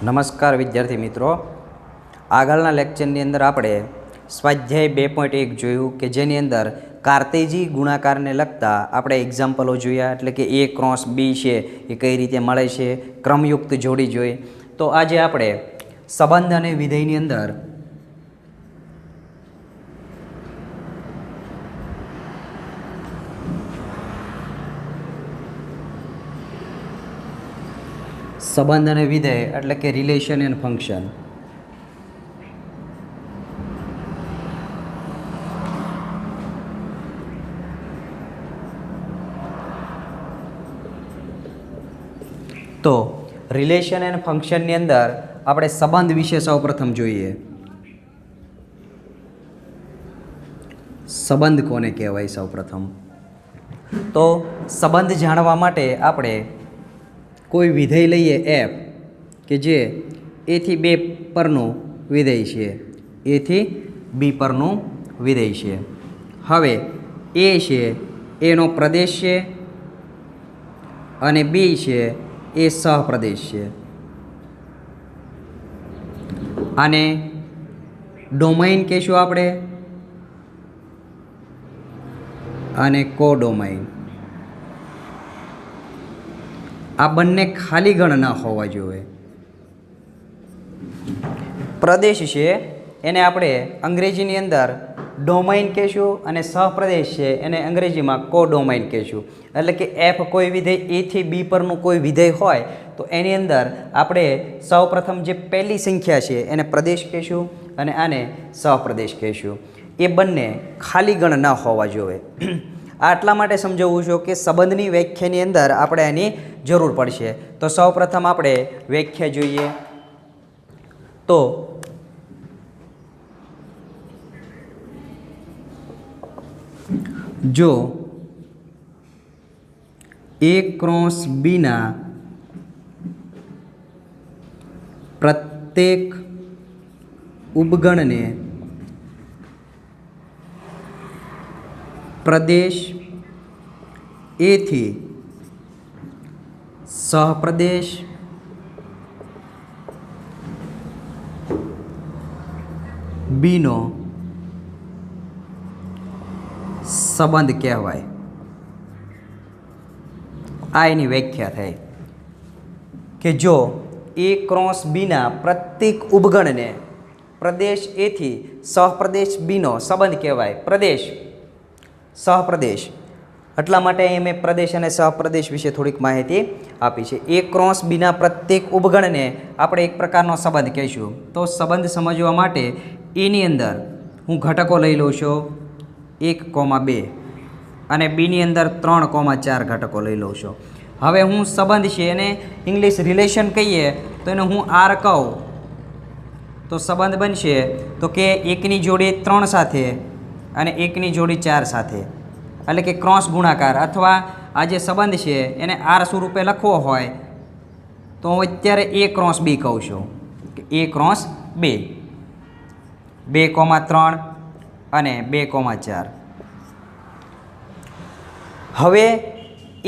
નમસ્કાર વિદ્યાર્થી મિત્રો, આગળના લેક્ચરની અંદર આપણે સ્વાધ્યાય 2.1 જોયું કે જેની અંદર કાર્તેજી ગુણાકારને લગતા આપણે એક્ઝામ્પલો જોયા, એટલે કે A ક્રોસ B છે એ કઈ રીતે મળે છે, ક્રમયુક્ત જોડી જોઈ. તો આજે આપણે સંબંધ અને વિધેયની અંદર સંબંધ અને વિધેય એટલે કે રિલેશન એન્ડ ફંક્શન તો રિલેશન એન્ડ ફંક્શનની અંદર આપણે સંબંધ વિશે સૌપ્રથમ જોઈએ. સંબંધ કોને કહેવાય? સૌપ્રથમ તો સંબંધ જાણવા માટે આપણે કોઈ વિધેય લઈએ f કે જે a થી b પરનું વિધેય છે, a થી b પરનું વિધેય છે. હવે a છે એનો પ્રદેશ છે અને b છે એ સહપ્રદેશ છે. આને ડોમાઇન કહેશું આપણે અને કોડોમાઇન. આ બંને ખાલી ગણ ના હોવા જોઈએ. પ્રદેશ છે એને આપણે અંગ્રેજીની અંદર ડોમાઇન કહેશું અને સહપ્રદેશ છે એને અંગ્રેજીમાં કોડોમાઇન કહેશું. એટલે કે f કોઈ વિધેય a થી b પરનું કોઈ વિધેય હોય તો એની અંદર આપણે સૌપ્રથમ જે પહેલી સંખ્યા છે એને પ્રદેશ કહેશું અને આને સહપ્રદેશ કહેશું. એ બંને ખાલી ગણ ના હોવા જોઈએ. આટલા માટે સમજાવવું છું કે સંબંધની વ્યાખ્યાની અંદર આપણે એની જરૂર પડશે. તો સૌપ્રથમ આપણે વ્યાખ્યા જોઈએ. તો જો a ક્રોસ b ના પ્રત્યેક ઉપગણને પ્રદેશ a થી સહપ્રદેશ b નો સંબંધ કહેવાય. આ એની વ્યાખ્યા થઈ કે જો a ક્રોસ b ના પ્રત્યેક ઉપગણને પ્રદેશ a થી સહપ્રદેશ b નો સંબંધ કહેવાય. પ્રદેશ સહપ્રદેશ એટલા માટે અહીં મેં પ્રદેશ અને સહપ્રદેશ વિશે થોડીક માહિતી આપી છે. a ક્રોસ b ના પ્રત્યેક ઉપગણને આપણે એક પ્રકારનો સંબંધ કહીશું. તો સંબંધ સમજવા માટે એની અંદર હું ઘટકો લઈ લઉં છું 1,2 અને બીની અંદર 3,4 ઘટકો લઈ લઉં છું. હવે હું સંબંધ છે એને ઇંગ્લિશ રિલેશન કહીએ તો એને હું આર કહું તો સંબંધ બનશે તો કે એકની જોડી 3 સાથે અને એકની જોડી 4 સાથે, એટલે કે ક્રોસ ગુણાકાર. અથવા આ જે સંબંધ છે એને આર સ્વરૂપે લખવો હોય તો હું અત્યારે a ક્રોસ b કહું છું કે a ક્રોસ b 2,3 અને 2,4. હવે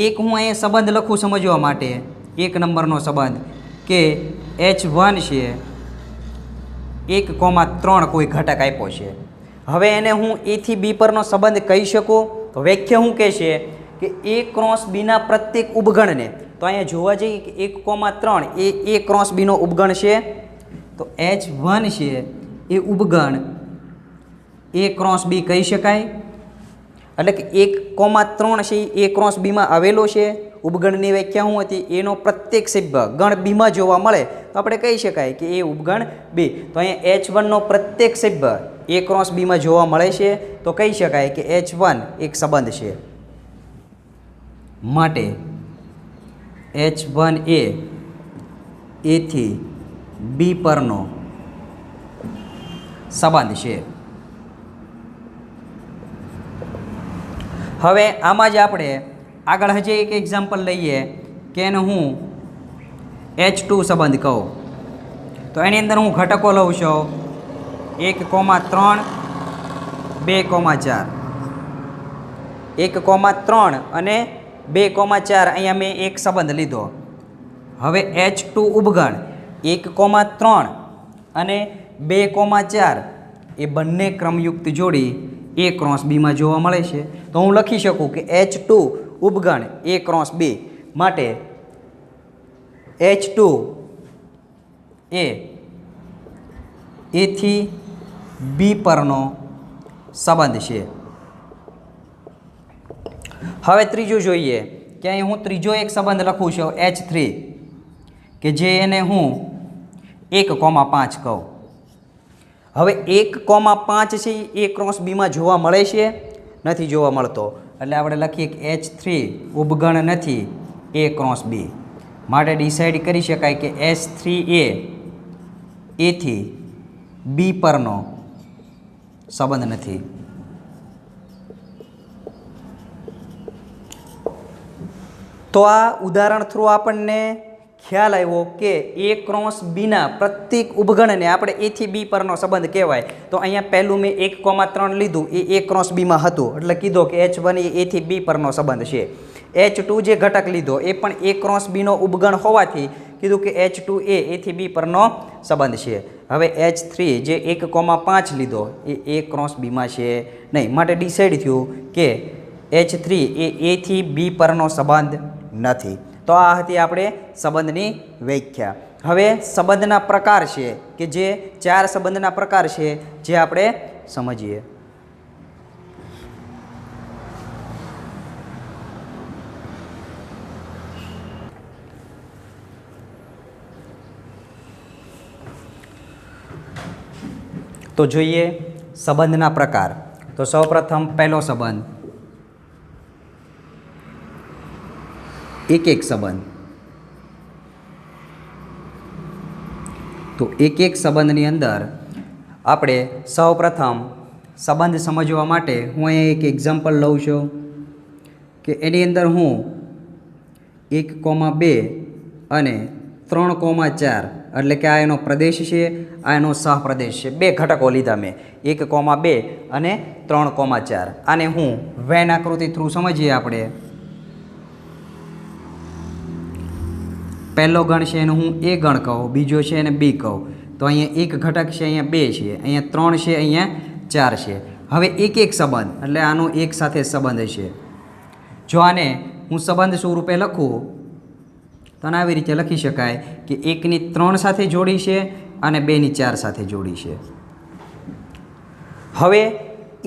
એક હું અહીંયા સંબંધ લખું સમજવા માટે, એક નંબરનો સંબંધ કે h1 છે 1,3 કોઈ ઘટક આપ્યો છે. હવે એને હું a થી b પરનો સંબંધ કહી શકું તો વ્યાખ્યા શું કહે છે કે a ક્રોસ b ના પ્રત્યેક ઉપગણને, તો અહીંયા જોવા જઈએ કે 1,3 એ a ક્રોસ b નો ઉપગણ છે. તો h1 છે એ ઉપગણ a ક્રોસ b કહી શકાય. એટલે કે 1,3 છે એ a ક્રોસ b માં આવેલો છે. ઉપગણની વ્યાખ્યા શું હતી? એનો પ્રત્યેક સભ્ય ગણ બીમાં જોવા મળે તો આપણે કહી શકાય કે એ ઉપગણ b. તો અહીંયા h1 નો પ્રત્યેક સભ્ય a ક્રોસ b માં જોવા મળે છે તો કહી શકાય કે h1 એક સંબંધ છે. માટે h1 એ a થી b પરનો સંબંધ છે. હવે આમાં જ આપણે આગળ હજી એક એક્ઝામ્પલ લઈએ કે એને હું h2 સંબંધ કહું તો એની અંદર હું ઘટકો લઉં છું 1,3 2,4 1,3 અને 2,4 અહીંયા મેં એક સંબંધ લીધો. હવે H2 ઉપગણ 1,3 અને 2,4 એ બંને ક્રમયુક્ત જોડી A ક્રોસ બીમાં જોવા મળે છે. તો હું લખી શકું કે H2 ઉપગણ A ક્રોસ B માટે H2 એ A થી B પરનો સંબંધ છે. હવે ત્રીજું જોઈએ કે અહીં હું ત્રીજો એક સંબંધ લખું છું H3 કે જે એને હું 1,5 કહું. હવે 1,5 છે એ ક્રોસ બીમાં જોવા મળે છે, નથી જોવા મળતો, એટલે આપણે લખીએ કે H3 ઉપગણ નથી A ક્રોસ B. માટે ડિસાઇડ કરી શકાય કે H3 એ A થી B પરનો સંબંધ નથી. તો આ ઉદાહરણ થ્રુ આપણને ખ્યાલ આવ્યો કે A ક્રોસ બીના પ્રત્યેક ઉપગણને આપણે A થી B પરનો સંબંધ કહેવાય. તો અહીંયા પહેલું મેં 1,3 લીધું એ A ક્રોસ બીમાં હતું એટલે કીધો કે H1 એ A થી B પરનો સંબંધ છે. H2 જે ઘટક લીધો એ પણ A ક્રોસ બીનો ઉપગણ હોવાથી કીધું કે H2 એ A થી B પરનો સંબંધ છે. હવે H3 જે 1,5 લીધો એ A ક્રોસ બીમાં છે નહીં, માટે ડિસાઇડ થયું કે H3 એ A થી B પરનો સંબંધ નથી. તો આ હતી આપણે સંબંધની વ્યાખ્યા. હવે સંબંધના પ્રકાર છે કે જે 4 સંબંધના પ્રકાર છે જે આપણે સમજીએ. તો જોઈએ સંબંધના પ્રકાર. તો સૌપ્રથમ પહેલો સંબંધ એક સંબંધ. તો એક સંબંધની અંદર આપણે સૌપ્રથમ સંબંધ સમજવા માટે હું અહીંયા એક એક્ઝામ્પલ લઉં છું કે એની અંદર હું 1,2 અને 3,4 એટલે કે આ એનો પ્રદેશ છે, આ એનો સહપ્રદેશ છે. બે ઘટકો લીધા મેં 1,2 અને 3,4. આને હું વેન આકૃતિ થ્રુ સમજીએ આપણે. પહેલો ગણ છે એને હું A ગણ કહું, બીજો છે એને B કહું. તો અહીંયા એક ઘટક છે, અહીંયા 2 છે, અહીંયા 3 છે, અહીંયા 4 છે. હવે એક સંબંધ એટલે આનો એક સાથે સંબંધ છે. જો આને હું સંબંધ સ્વરૂપે લખું તો આવી રીતે લખી શકાય કે 1ની 3 સાથે જોડી છે અને 2ની 4 સાથે જોડી છે. હવે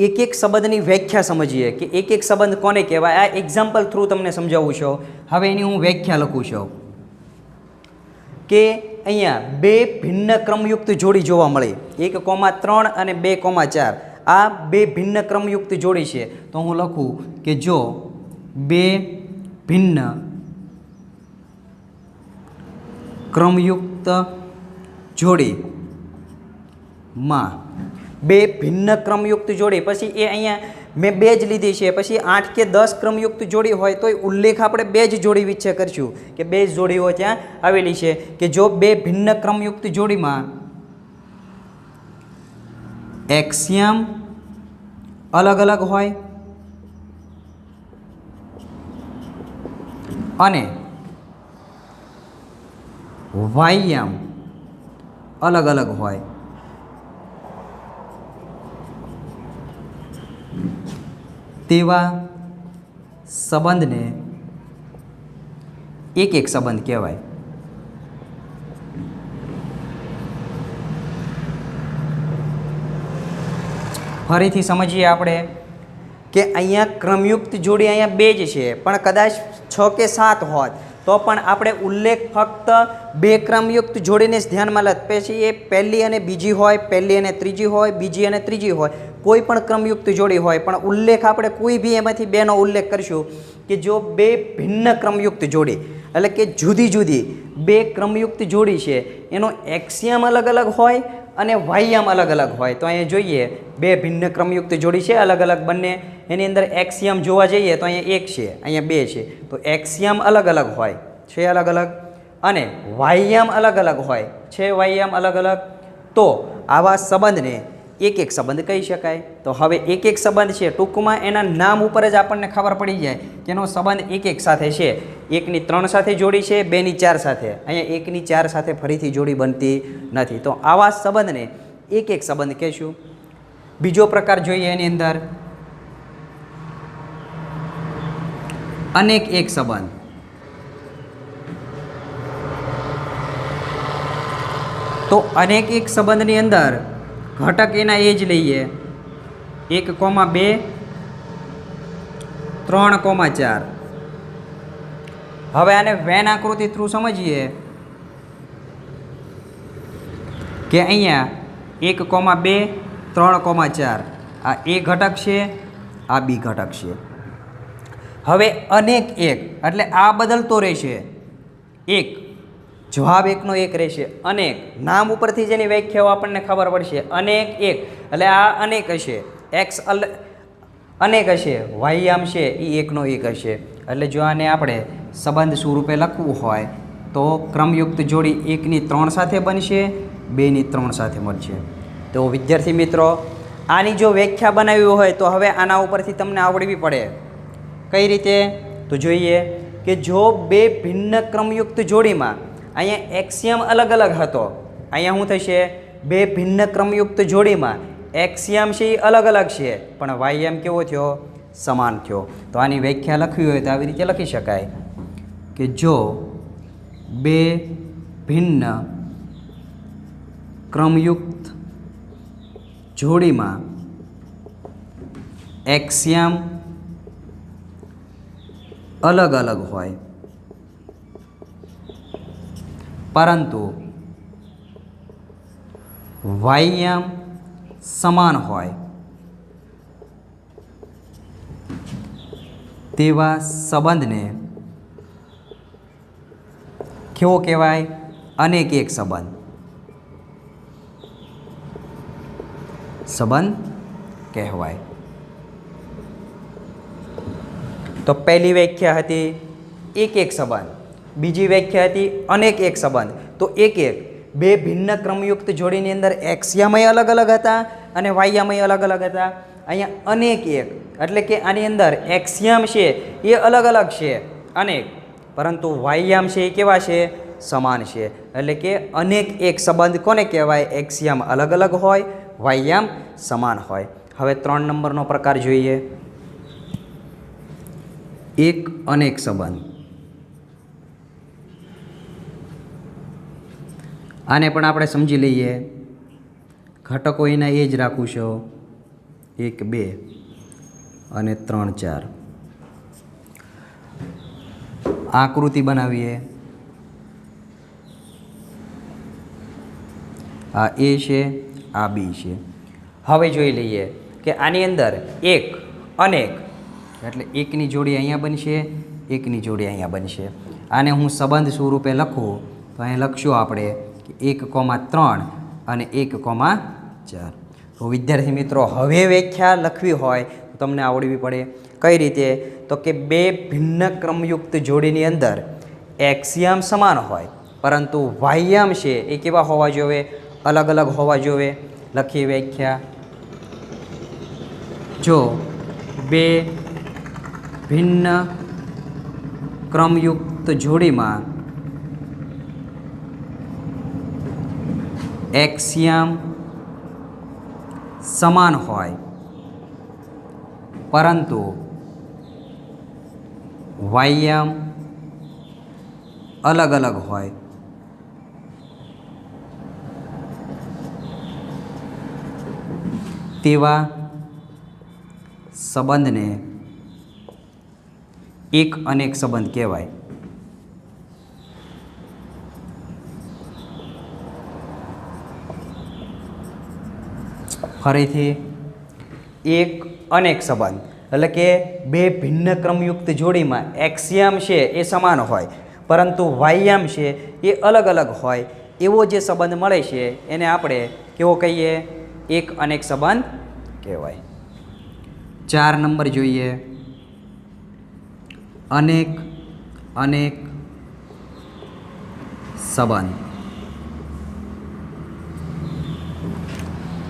એક સંબંધની વ્યાખ્યા સમજીએ કે એક સંબંધ કોને કહેવાય. આ એક્ઝામ્પલ થ્રુ તમને સમજાવું છું. હવે એની હું વ્યાખ્યા લખું છું કે અહીંયા બે ભિન્ન ક્રમયુક્ત જોડી જોવા મળી, 1,3 અને 2,4. આ બે ભિન્ન ક્રમયુક્ત જોડી છે. તો હું લખું કે જો બે ભિન્ન ક્રમયુક્ત જોડીમાં બે ભિન્ન ક્રમયુક્ત જોડી, પછી એ અહીંયા મેં 2 જ લીધી છે, પછી 8 કે 10 ક્રમયુક્ત જોડી હોય તો ઉલ્લેખ આપણે 2 જ જોડી વિશે કરશું કે 2 જ જોડીઓ ત્યાં આવેલી છે. કે જો બે ભિન્ન ક્રમયુક્ત જોડીમાં એક્સિયમ અલગ અલગ હોય અને વાયમ અલગ અલગ હોય તેવા સંબંધને એક સંબંધ કહેવાય. ફરીથી સમજીએ આપણે કે અહીંયા ક્રમયુક્ત જોડી અહીંયા 2 જ છે, પણ કદાચ 6 કે 7 હોત તો પણ આપણે ઉલ્લેખ ફક્ત 2 ક્રમયુક્ત જોડીને જ ધ્યાનમાં લત. પછી એ પહેલી અને બીજી હોય, પહેલી અને ત્રીજી હોય, બીજી અને ત્રીજી હોય, કોઈ પણ ક્રમયુક્ત જોડી હોય, પણ ઉલ્લેખ આપણે કોઈ બી એમાંથી 2નો ઉલ્લેખ કરશું કે જો બે ભિન્ન ક્રમયુક્ત જોડી એટલે કે જુદી જુદી બે ક્રમયુક્ત જોડી છે એનો એક્સિયમ અલગ અલગ હોય અને વાયમ અલગ અલગ હોય. તો અહીંયા જોઈએ બે ભિન્ન ક્રમયુક્ત જોડી છે અલગ અલગ બંને, એની અંદર એક્સિયમ જોવા જઈએ તો અહીંયા 1 છે, અહીંયા 2 છે. તો એક્સિયમ અલગ અલગ હોય છે અલગ અલગ અને વાયમ અલગ અલગ હોય છે વાયમ અલગ અલગ. તો આવા સંબંધને એક સંબંધ કહી શકાય. તો હવે એક સંબંધ છે, ટૂંકમાં એના નામ ઉપર જ આપણને ખબર પડી જાય કે એનો સંબંધ એક સાથે છે. એકની 3 સાથે જોડી છે, 2ની 4 સાથે. અહીંયા 1ની 4 સાથે ફરીથી જોડી બનતી નથી. તો આવા સંબંધને એક એક સંબંધ કહેશું. બીજો પ્રકાર જોઈએ એની અંદર અનેક એક સંબંધ. તો અનેક એક સંબંધની અંદર ઘટક એના એ જ લઈએ 1,2 3,4. હવે આને વેન આકૃતિ થ્રુ સમજીએ કે અહીંયા 1,2 3,4 આ એ ઘટક છે, આ બી ઘટક છે. હવે અનેક એક એટલે આ બદલતો રહેશે. એક જવાબ એકનો એક રહેશે. અનેક નામ ઉપરથી જેની વ્યાખ્યાઓ આપણને ખબર પડશે. અનેક એક એટલે આ અનેક હશે, એક્સ અનેક હશે, વાય છે એ એકનો એક હશે. એટલે જો આને આપણે સંબંધ સ્વરૂપે લખવું હોય તો ક્રમયુક્ત જોડી 1ની 3 સાથે બનશે, 2ની 3 સાથે મળશે. તો વિદ્યાર્થી મિત્રો, આની જો વ્યાખ્યા બનાવી હોય તો હવે આના ઉપરથી તમને આવડવી પડે. કઈ રીતે? તો જોઈએ કે જો બે ભિન્ન ક્રમયુક્ત જોડીમાં અહીંયા એક્સિયમ અલગ અલગ હતો, અહીંયા શું થશે? બે ભિન્ન ક્રમયુક્ત જોડીમાં એક્સિયમ છે એ અલગ અલગ છે પણ વાયમ કેવો થયો? સમાન થયો. તો આની વ્યાખ્યા લખવી હોય તો આવી રીતે લખી શકાય કે જો બે ભિન્ન ક્રમયુક્ત જોડીમાં એક્સિયમ અલગ અલગ હોય પરંતુ વાયમ સમાન હોય તેવા સંબંધને કેવો કહેવાય? અનેક એક સંબંધ. સંબંધ કહેવાય. તો પહેલી વ્યાખ્યા હતી એક એક સંબંધ, બીજી વ્યાખ્યા હતી અનેક એક સંબંધ. તો એક એક બે ભિન્ન ક્રમયુક્ત જોડીની અંદર એક્સિયમય અલગ અલગ હતા અને વાયમય અલગ અલગ હતા. અહીંયા અનેક એક એટલે કે આની અંદર એક્સિયમ છે એ અલગ અલગ છે અનેક, પરંતુ વાયમ છે એ કેવા છે? સમાન છે. એટલે કે અનેક એક સંબંધ કોને કહેવાય? એક્સિયમ અલગ અલગ હોય, વાયમ સમાન હોય. હવે 3 નંબરનો પ્રકાર જોઈએ, એક અનેક સંબંધ. આને પણ આપણે સમજી લઈએ. ઘટકો એના એ જ રાખું છું, 1 2 અને 3 4. આકૃતિ બનાવીએ. આ એ છે, આ બી છે. હવે જોઈ લઈએ કે આની અંદર એક અનેક એટલે એકની જોડી અહીંયા બનશે, એકની જોડી અહીંયા બનશે. આને હું સંબંધ સ્વરૂપે લખું તો અહીંયા લખશું આપણે કે 1,3 અને 1,4. તો વિદ્યાર્થી મિત્રો, હવે વ્યાખ્યા લખવી હોય તો તમને આવડવી પડે. કઈ રીતે? તો કે બે ભિન્ન ક્રમયુક્ત જોડીની અંદર એક્સિયમ સમાન હોય પરંતુ વાયમ છે એ કેવા હોવા જોઈએ? અલગ અલગ હોવા જોઈએ. લખીએ વ્યાખ્યા. જો બે ભિન્ન ક્રમયુક્ત જોડીમાં એક્સિયમ સમાન હોય પરંતુ વાયમ અલગ અલગ હોય તેવા સંબંધને એક અનેક સંબંધ કહેવાય. ફરીથી એક અનેક સંબંધ એટલે કે બે ભિન્ન ક્રમયુક્ત જોડીમાં એક્સિયમ છે એ સમાન હોય પરંતુ વાયમ છે એ અલગ અલગ હોય એવો જે સંબંધ મળે છે એને આપણે કેવો કહીએ? એક અનેક સંબંધ કહેવાય. 4 નંબર જોઈએ, અનેક અનેક સંબંધ.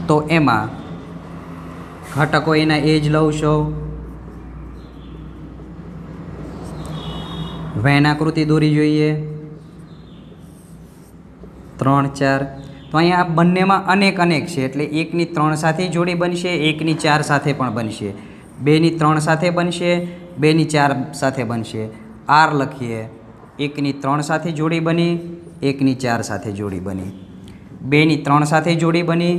તો એમાં ઘટકો એના એ જ લઉં છું, વેન આકૃતિ દોરી જોઈએ 3 4. તો અહીંયા બંનેમાં અનેક અનેક છે એટલે 1ની 3 સાથે જોડી બનશે, 1ની 4 સાથે પણ બનશે, 2ની 3 સાથે બનશે, 2ની 4 સાથે બનશે. આર લખીએ, 1ની 3 સાથે જોડી બની, 1ની 4 સાથે જોડી બની, 2ની 3 સાથે જોડી બની,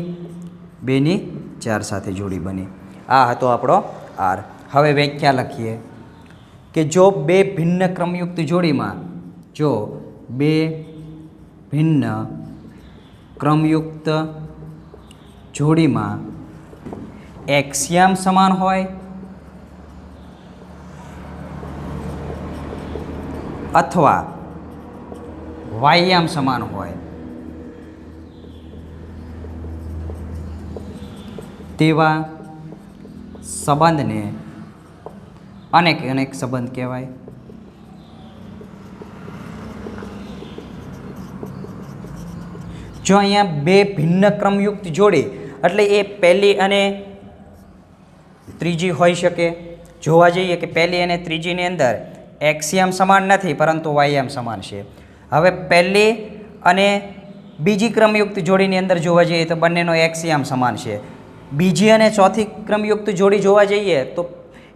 2ની 4 સાથે જોડી બની. આ હતો આપણો આર. હવે વ્યાખ્યા લખીએ કે જો બે ભિન્ન ક્રમયુક્ત જોડીમાં ક્રમયુક્ત જોડીમાં એક્સિયામ સમાન હોય અથવા વાયયામ સમાન હોય તેવા સંબંધને અનેક અનેક સંબંધ કહેવાય. જો અહીંયા બે ભિન્ન ક્રમયુક્ત જોડી એટલે એ પહેલી અને ત્રીજી હોઈ શકે. જોવા જઈએ કે પહેલી અને ત્રીજીની અંદર એક્સિયામ સમાન નથી પરંતુ વાયયામ સમાન છે. હવે પહેલી અને બીજી ક્રમયુક્ત જોડીની અંદર જોવા જઈએ તો બંનેનો એક્સિયામ સમાન છે. બીજી અને ચોથી ક્રમયુક્ત જોડી જોવા જઈએ તો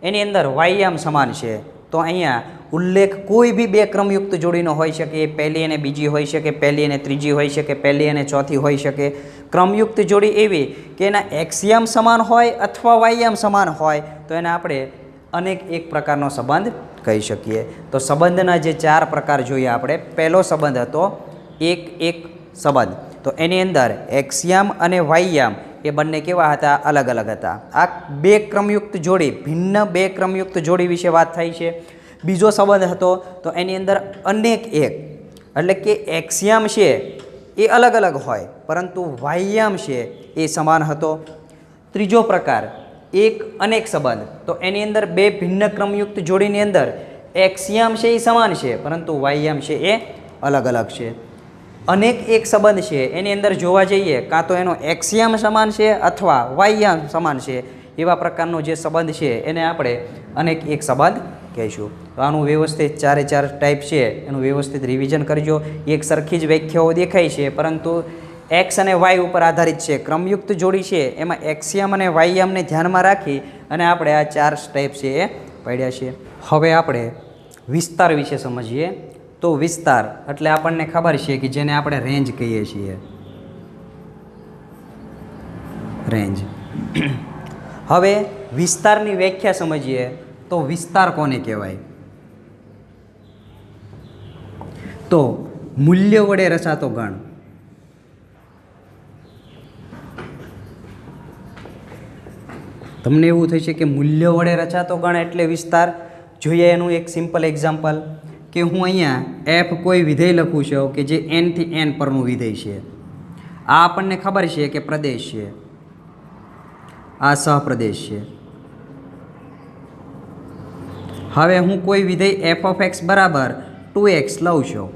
એની અંદર વાયયામ સમાન છે. તો અહીંયા ઉલ્લેખ કોઈ બી બે ક્રમયુક્ત જોડીનો હોઈ શકે. એ પહેલી અને બીજી હોઈ શકે, પહેલી અને ત્રીજી હોઈ શકે, પહેલી અને ચોથી હોઈ શકે. ક્રમયુક્ત જોડી એવી કે એના એક્સિયામ સમાન હોય અથવા વાયયામ સમાન હોય તો એને આપણે અનેક એક પ્રકારનો સંબંધ કહી શકીએ. તો સંબંધના જે 4 પ્રકાર જોઈએ આપણે. પહેલો સંબંધ હતો એક એક સંબંધ. તો એની અંદર એક્સિયામ અને વાયયામ એ બંને કેવા હતા? અલગ અલગ હતા. આ બે ક્રમયુક્ત જોડી, ભિન્ન બે ક્રમયુક્ત જોડી વિશે વાત થઈ છે. બીજો સંબંધ હતો તો એની અંદર અનેક એક એટલે કે એક્સિયામ છે એ અલગ અલગ હોય પરંતુ વાયયામ છે એ સમાન હતો. ત્રીજો પ્રકાર એક અનેક સંબંધ. તો એની અંદર બે ભિન્ન ક્રમયુક્ત જોડીની અંદર એક્સિયામ છે એ સમાન છે પરંતુ વાયયામ છે એ અલગ અલગ છે. અનેક એક સંબંધ છે એની અંદર જોવા જઈએ કાં તો એનો એક્સિયામ સમાન છે અથવા વાયયામ સમાન છે. એવા પ્રકારનો જે સંબંધ છે એને આપણે અનેક એક સંબંધ કહીશું. તો આનું વ્યવસ્થિત 4 ટાઈપ છે એનું વ્યવસ્થિત રિવિઝન કરજો. એક સરખી જ વ્યાખ્યાઓ દેખાય છે પરંતુ એક્સ અને વાય ઉપર આધારિત છે. ક્રમયુક્ત જોડી છે એમાં એક્સિયામ અને વાયયામને ધ્યાનમાં રાખી અને આપણે આ 4 ટાઈપ છે એ પડ્યા છે. હવે આપણે વિસ્તાર વિશે સમજીએ. તો વિસ્તાર એટલે આપણને ખબર છે કે જેને આપણે રેન્જ કહીએ છીએ. રેન્જ. હવે વિસ્તારની વ્યાખ્યા સમજીએ તો વિસ્તાર કોને કહેવાય? તો મૂલ્ય વડે રચાતો ગણ. તમને એવું થશે કે મૂલ્ય વડે રચાતો ગણ એટલે વિસ્તાર. જોઈએ એનું એક સિમ્પલ એક્ઝામ્પલ કે હું અહીંયા એફ કોઈ વિધેય લખું છું કે જે n થી n પરનું વિધેય છે. આ આપણને ખબર છે કે પ્રદેશ છે, આ સહપ્રદેશ છે. હવે હું કોઈ વિધેય f of x બરાબર 2x લઉં છું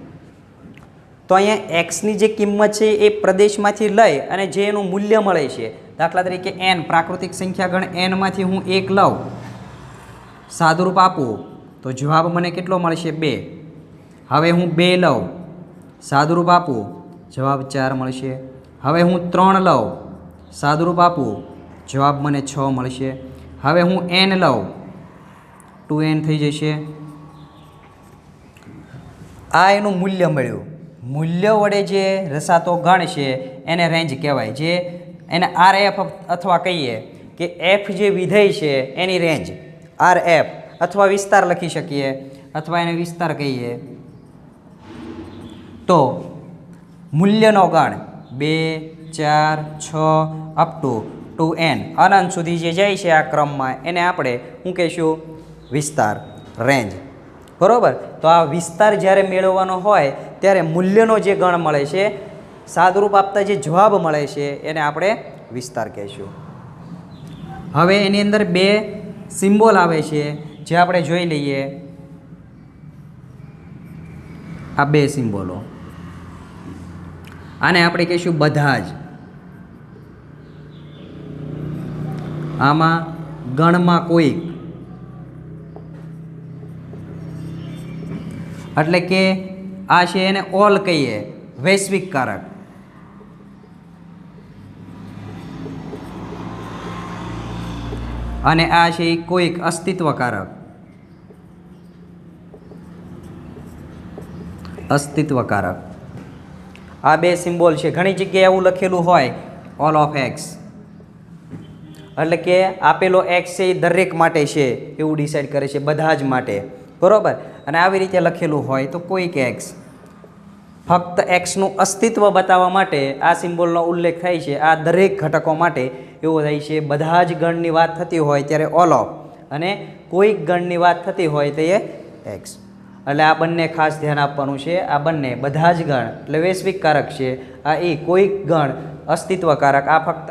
તો અહીંયા એક્સની જે કિંમત છે એ પ્રદેશમાંથી લઈ અને જે એનું મૂલ્ય મળે છે, દાખલા તરીકે n પ્રાકૃતિક સંખ્યા ગણ n માંથી હું 1 લઉં, સાદુરૂપ આપું તો જવાબ મને કેટલો મળશે? 2. હવે હું 2 લઉં, સાદુરૂપ આપું, જવાબ 4 મળશે. હવે હું 3 લઉં, સાદુરૂપ આપું, જવાબ મને 6 મળશે. હવે હું n લઉં, 2n થઈ જશે. આ એનું મૂલ્ય મળ્યું. મૂલ્ય વડે જે રસાતો ગણ છે એને રેન્જ કહેવાય. જે એને RF અથવા કહીએ કે f જે વિધેય છે એની રેન્જ RF અથવા વિસ્તાર લખી શકીએ અથવા એને વિસ્તાર કહીએ. તો મૂલ્યનો ગણ 2, 4, 6 અપ ટુ 2n અનંત સુધી જે જાય છે આ ક્રમમાં એને આપણે શું કહીશું? વિસ્તાર, રેન્જ. બરાબર. તો આ વિસ્તાર જ્યારે મેળવવાનો હોય ત્યારે મૂલ્યનો જે ગણ મળે છે, સાદુરૂપ આપતા જે જવાબ મળે છે એને આપણે વિસ્તાર કહીશું. હવે એની અંદર 2 સિમ્બોલ આવે છે જે આપણે જોઈ લઈએ. આ 2 સિમ્બોલો, આને આપણે કહીશું બધા જ. આમાં ગણમાં કોઈક એટલે કે આ છે એને ઓલ કહીએ, વૈશ્વિક કારક. અને આ છે એ કોઈક અસ્તિત્વકારક. અસ્તિત્વકારક. આ બે સિમ્બોલ છે. ઘણી જગ્યાએ એવું લખેલું હોય ઓલ ઓફ એક્સ, એટલે કે આપેલો એક્સ છે એ દરેક માટે છે એવું ડિસાઈડ કરે છે, બધા જ માટે, બરાબર. અને આવી રીતે લખેલું હોય તો કોઈક એક્સ. ફક્ત એક્સનું અસ્તિત્વ બતાવવા માટે આ સિમ્બોલનો ઉલ્લેખ થાય છે. આ દરેક ઘટકો માટે એવો થાય છે. બધા જ ગણની વાત થતી હોય ત્યારે ઓલ ઓફ, અને કોઈક ગણની વાત થતી હોય તો એ એક્સ. એટલે આ બંને ખાસ ધ્યાન આપવાનું છે. આ બંને બધા જ ગણ એટલે વૈશ્વિક કારક છે, આ એ કોઈક ગણ અસ્તિત્વકારક. આ ફક્ત